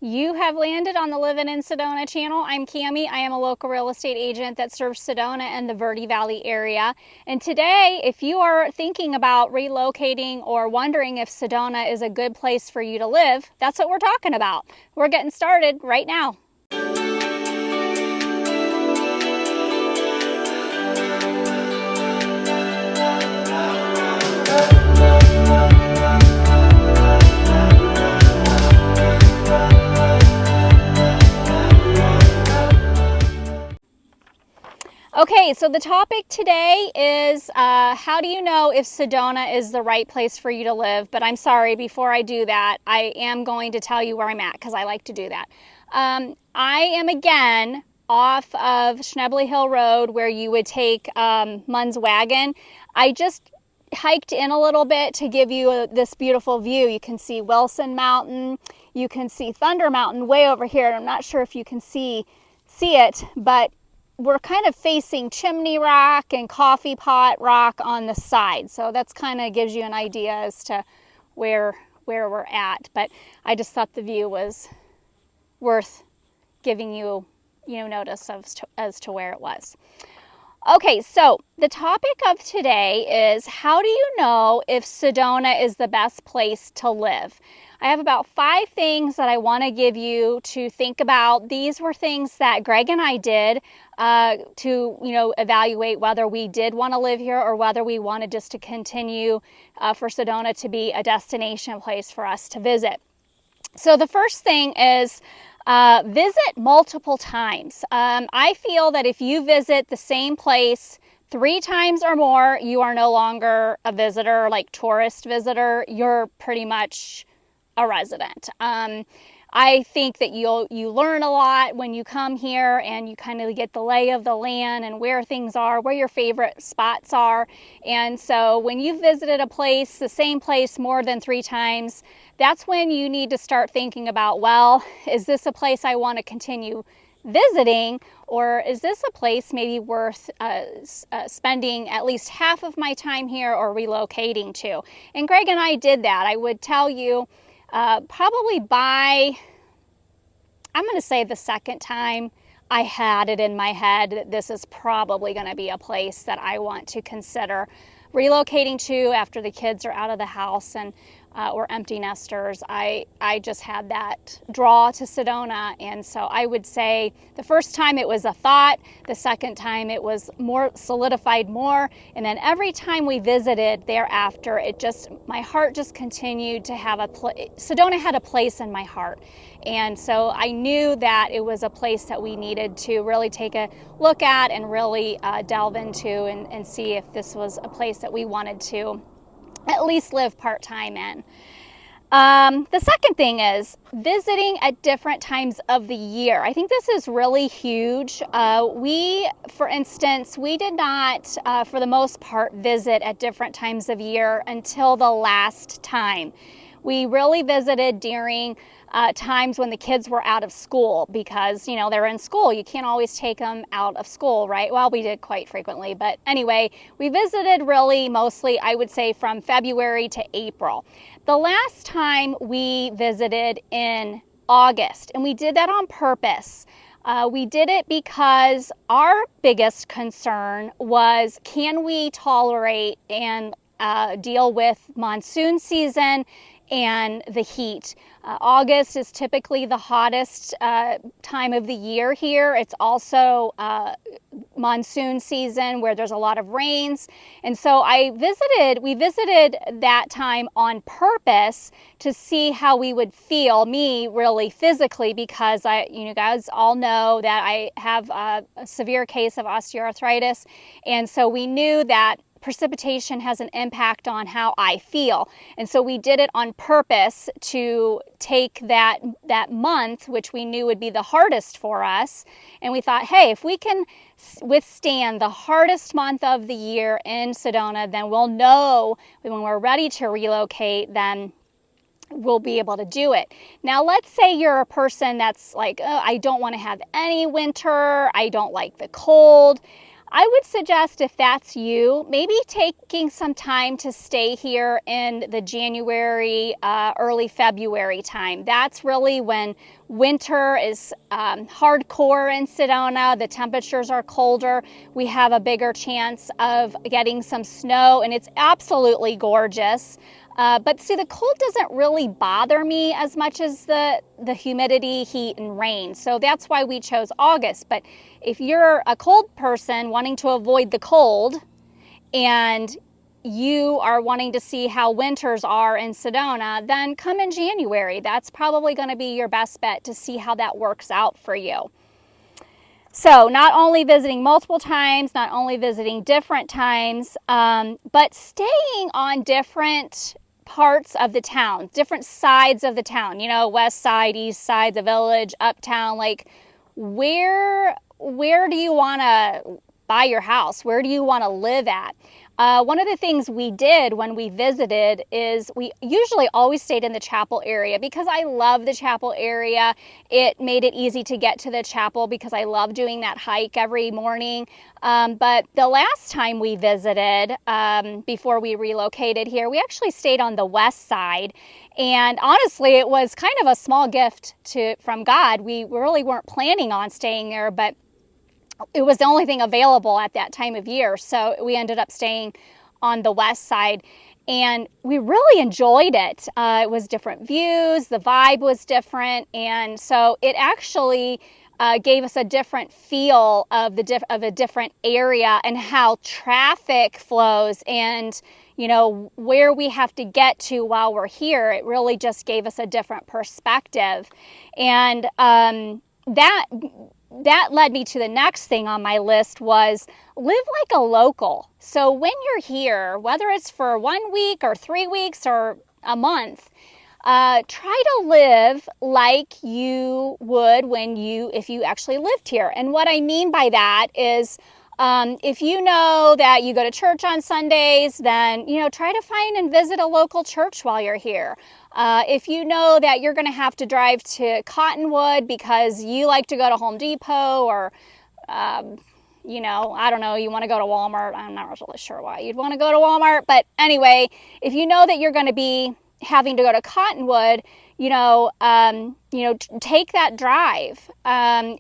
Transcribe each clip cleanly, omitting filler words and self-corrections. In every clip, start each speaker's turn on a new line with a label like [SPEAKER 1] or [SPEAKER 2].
[SPEAKER 1] You have landed on the Livin' in Sedona channel. I'm Cami. I am a local real estate agent that serves Sedona and the Verde Valley area. And today, if you are thinking about relocating or wondering if Sedona is a good place for you to live, that's what we're talking about. We're getting started right now. Okay, so the topic today is how do you know if Sedona is the right place for you to live? But I'm sorry, before I do that, I am going to tell you where I'm at because I like to do that. I am again off of Schnebly Hill Road where you would take Munn's Wagon. I just hiked in a little bit to give you this beautiful view. You can see Wilson Mountain. You can see Thunder Mountain way over here. I'm not sure if you can see it, but we're kind of facing Chimney Rock and Coffee Pot Rock on the side. So that's kind of gives you an idea as to where we're at. But I just thought the view was worth giving you, notice as to where it was. Okay, so the topic of today is how do you know if Sedona is the best place to live? I have about 5 things that I want to give you to think about. These were things that Greg and I did to evaluate whether we did want to live here or whether we wanted just to continue for Sedona to be a destination place for us to visit. So the first thing is visit multiple times. I feel that if you visit the same place 3 times or more, you are no longer a visitor, like tourist visitor. You're pretty much a resident. I think that you learn a lot when you come here and you kind of get the lay of the land and where things are, where your favorite spots are. And so when you've visited a place, the same place more than 3 times, that's when you need to start thinking about, well, is this a place I want to continue visiting, or is this a place maybe worth spending at least half of my time here or relocating to? And Greg and I did that. I would tell you probably by, I'm going to say the second time, I had it in my head that this is probably going to be a place that I want to consider relocating to after the kids are out of the house and or empty nesters. I just had that draw to Sedona, and so I would say the first time it was a thought, the second time it was more solidified more, and then every time we visited thereafter, my heart just continued to have Sedona had a place in my heart. And so I knew that it was a place that we needed to really take a look at and really delve into and see if this was a place that we wanted to at least live part-time in. The second thing is visiting at different times of the year. I think this is really huge. For instance, we did not, for the most part, visit at different times of year until the last time. We really visited during times when the kids were out of school because, they're in school. You can't always take them out of school, right? Well, we did quite frequently. But anyway, we visited really mostly, I would say, from February to April. The last time we visited in August, and we did that on purpose. We did it because our biggest concern was, can we tolerate and deal with monsoon season and the heat? August is typically the hottest time of the year here. It's also monsoon season where there's a lot of rains. And so we visited that time on purpose to see how we would feel, me really physically, because you guys all know that I have a severe case of osteoarthritis. And so we knew that precipitation has an impact on how I feel. And so we did it on purpose to take that month, which we knew would be the hardest for us. And we thought, hey, if we can withstand the hardest month of the year in Sedona, then we'll know when we're ready to relocate, then we'll be able to do it. Now, let's say you're a person that's like, oh, I don't want to have any winter. I don't like the cold. I would suggest, if that's you, maybe taking some time to stay here in the January, early February time. That's really when winter is hardcore in Sedona. The temperatures are colder. We have a bigger chance of getting some snow, and it's absolutely gorgeous. But see, the cold doesn't really bother me as much as the humidity, heat, and rain. So that's why we chose August. But if you're a cold person wanting to avoid the cold, and you are wanting to see how winters are in Sedona, then come in January. That's probably going to be your best bet to see how that works out for you. So not only visiting multiple times, not only visiting different times, but staying on different parts of the town, different sides of the town, you know, west side, east side, the village, uptown. Like, where do you want to buy your house? Where do you want to live at? One of the things we did when we visited is we usually always stayed in the chapel area because I love the chapel area. It made it easy to get to the chapel because I love doing that hike every morning. But the last time we visited, before we relocated here, we actually stayed on the west side. And honestly, it was kind of a small gift from God. We really weren't planning on staying there, but it was the only thing available at that time of year. So we ended up staying on the west side, and we really enjoyed it. It was different views, the vibe was different, and so it actually gave us a different feel of a different area and how traffic flows, and you know, where we have to get to while we're here. It really just gave us a different perspective, and that led me to the next thing on my list was live like a local. So when you're here, whether it's for 1 week or 3 weeks or a month, try to live like you would if you actually lived here. And what I mean by that is, if you know that you go to church on Sundays, then, you know, try to find and visit a local church while you're here. If you know that you're going to have to drive to Cottonwood because you like to go to Home Depot, or, you know, I don't know, you want to go to Walmart. I'm not really sure why you'd want to go to Walmart. But anyway, if you know that you're going to be having to go to Cottonwood, take that drive.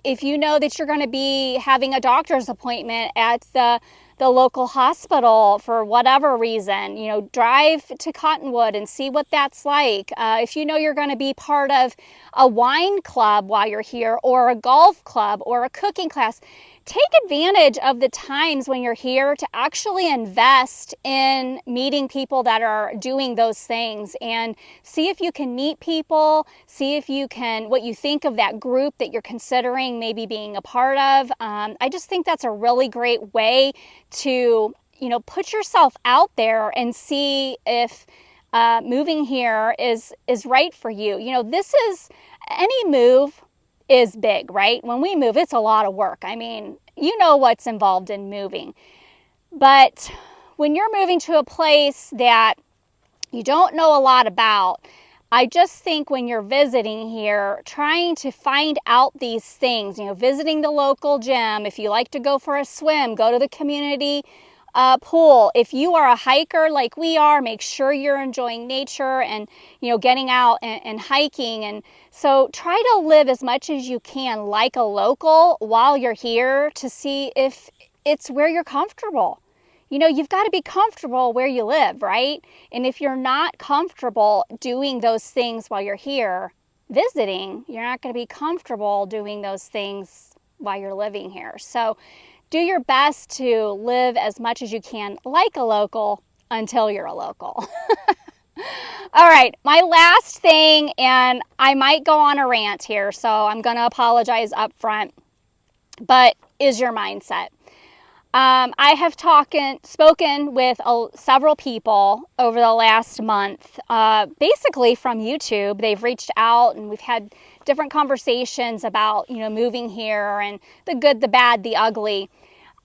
[SPEAKER 1] If you know that you're going to be having a doctor's appointment at the local hospital for whatever reason, you know, drive to Cottonwood and see what that's like. If you know you're going to be part of a wine club while you're here, or a golf club, or a cooking class, take advantage of the times when you're here to actually invest in meeting people that are doing those things, and see if you can meet people, see if you can, what you think of that group that you're considering maybe being a part of. I just think that's a really great way to, you know, put yourself out there and see if moving here is right for you. You know, any move is big, right? When we move, it's a lot of work. I mean, you know what's involved in moving. But when you're moving to a place that you don't know a lot about, I just think when you're visiting here, trying to find out these things, you know, visiting the local gym, if you like to go for a swim, go to the community pool. If you are a hiker like we are, make sure you're enjoying nature and, you know, getting out and hiking. And so try to live as much as you can like a local while you're here, to see if it's where you're comfortable. You know, you've got to be comfortable where you live, right? And if you're not comfortable doing those things while you're here visiting, you're not going to be comfortable doing those things while you're living here. So do your best to live as much as you can like a local until you're a local. All right, my last thing, and I might go on a rant here, so I'm going to apologize up front, but is your mindset. I have spoken with several people over the last month, basically from YouTube. They've reached out, and we've had different conversations about, you know, moving here and the good, the bad, the ugly.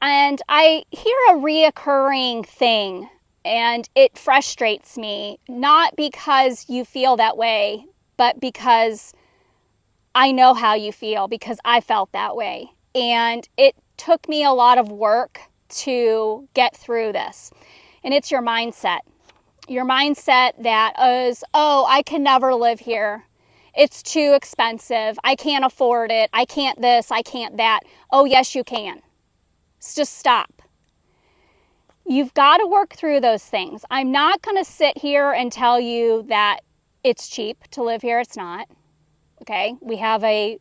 [SPEAKER 1] And I hear a reoccurring thing, and it frustrates me, not because you feel that way, but because I know how you feel, because I felt that way. And it took me a lot of work to get through this. And it's your mindset. Your mindset that is, oh, I can never live here. It's too expensive. I can't afford it. I can't this. I can't that. Oh, yes, you can. Just stop. You've got to work through those things. I'm not going to sit here and tell you that it's cheap to live here. It's not. Okay? We have a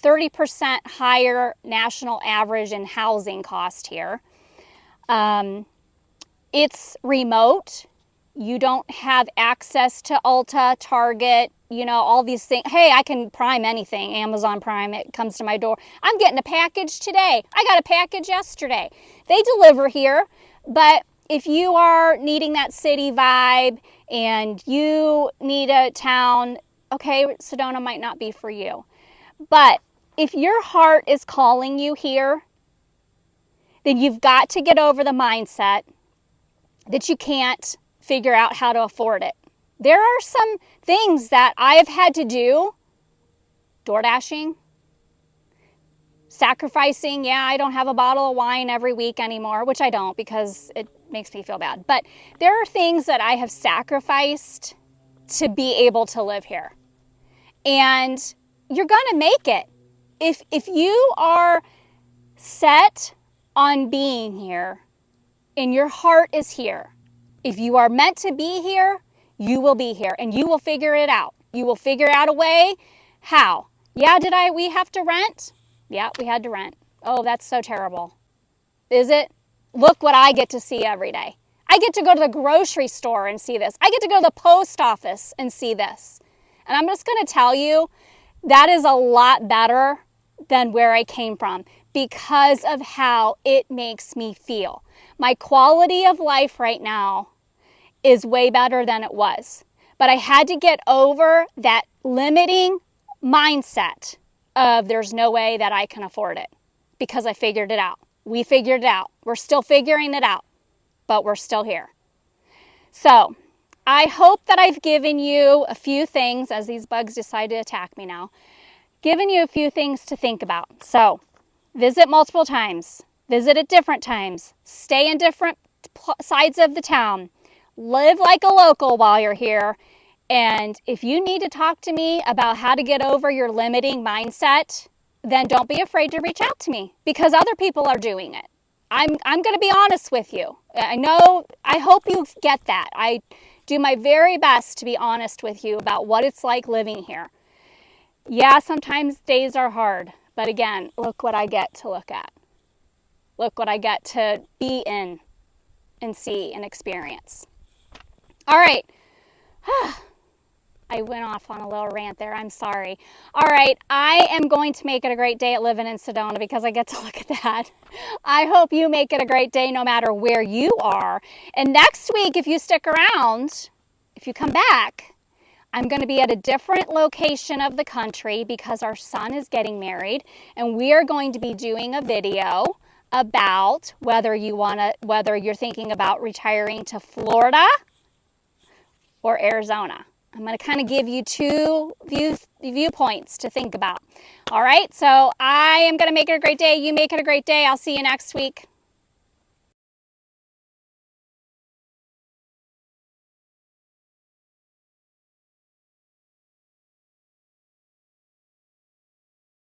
[SPEAKER 1] 30% higher national average in housing cost here. It's remote. You don't have access to Ulta, Target, you know, all these things. Hey, I can Prime anything, Amazon Prime, it comes to my door. I'm getting a package today. I got a package yesterday. They deliver here, but if you are needing that city vibe and you need a town, okay, Sedona might not be for you. But if your heart is calling you here, then you've got to get over the mindset that you can't figure out how to afford it. There are some things that I have had to do, door dashing, sacrificing. Yeah, I don't have a bottle of wine every week anymore, which I don't because it makes me feel bad. But there are things that I have sacrificed to be able to live here. And you're going to make it. If you are set on being here and your heart is here, if you are meant to be here, you will be here and you will figure it out. You will figure out a way. How? Yeah, we have to rent? Yeah, we had to rent. Oh, that's so terrible. Is it? Look what I get to see every day. I get to go to the grocery store and see this. I get to go to the post office and see this. And I'm just going to tell you, that is a lot better than where I came from because of how it makes me feel. My quality of life right now is way better than it was. But I had to get over that limiting mindset of there's no way that I can afford it because I figured it out. We figured it out. We're still figuring it out, but we're still here. So I hope that I've given you a few things as these bugs decide to attack me now, given you a few things to think about. So visit multiple times, visit at different times, stay in different sides of the town, live like a local while you're here. And if you need to talk to me about how to get over your limiting mindset, then don't be afraid to reach out to me because other people are doing it. I'm going to be honest with you. I hope you get that. I do my very best to be honest with you about what it's like living here. Yeah, sometimes days are hard, but again, look what I get to look at. Look what I get to be in and see and experience. All right. I went off on a little rant there. I'm sorry. All right. I am going to make it a great day at Living in Sedona because I get to look at that. I hope you make it a great day no matter where you are. And next week, if you stick around, if you come back, I'm going to be at a different location of the country because our son is getting married. And we are going to be doing a video about whether you're thinking about retiring to Florida or Arizona. I'm going to kind of give you two viewpoints to think about. All right, so I am going to make it a great day. You make it a great day. I'll see you next week.